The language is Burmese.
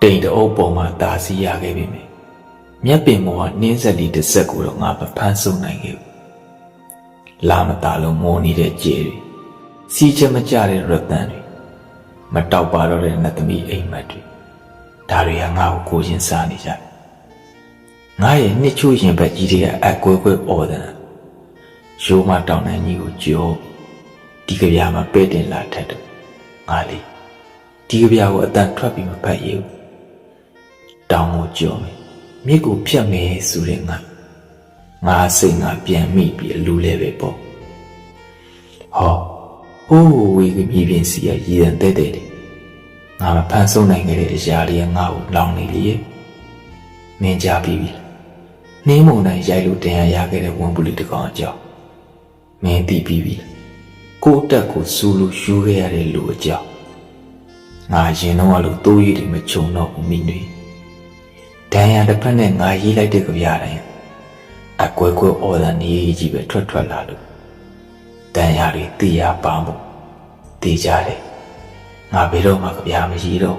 တိမ်တအုပ်ပေါ်မှာတာစီရခဲ့ပြီမယ်မျက်ပင်ပေါ်ကနှင်းဆက်လီတစ်ဆက်ကိုတော့ငါမဖမ်းဆုံးနိုင်ခဲ့ဘူးလာမတာလုံးမောနေတဲ့ကြဲတွေစီးချက်မကြတဲ့ရတန်တွေမတောက်ပါတော့တဲ့နတ်သမီးအိမ်မက်တွေဒါတွေကငါ့ကိုကိုချင်းစားနေကြတယ်ငါရဲ့နှစ်ချိုးရင်ဘက်ကြီးတွေကအကွဲကွဲအော်တယ်ရိုးမတောင်နိုင်ကြီးကိုကြောဒီကြပြားမှာပဲ့တင်လာထက်တယ်ငါလေးဒီကြပြားကိုအတန်ထွက်ပြီးမဖတ်ရဘူးတောင်ကိုကြောမယ်မြစ်ကိုဖြတ်မယ်ဆိုတဲ့ငါစိတ်ငါပြန်မိပြီးအလူလဲပဲပေါ့ဟောဟိုးဝေကမြေပြင်စီရရည်ရန်တဲ့တဲ့ငါမဖန်ဆုံးနိုင်ခဲ့တဲ့အရာလေးငါ့ကိုလောင်နေလေမင်းကြပြီးပြီနှင်းမုန်တိုင်းရိုက်လို့တင်ရခဲ့တဲ့ဝန်ပူလီတကောင်အကြောင်းမင်းသိပြီးပြီကိုတက်ကိုစူးလို့ယူခဲ့ရတဲ့လူအကြောင်းငါရင်တော့အလိုတိုးရည်တွေမချုံတော့ဘူးမိနွေဒဏ်ရာတစ်ဖက်နဲ့ငါရေးလိုက်တဲ့ကြပြားတိုင်းအကွဲကွဲအော်တာနေကြီးပဲထွက်လာလို့ဒဏ်ရာတွေတေးရပါမှုတေးကြတယ်ငါဘယ်တော့မှကြပြားမရေးတော့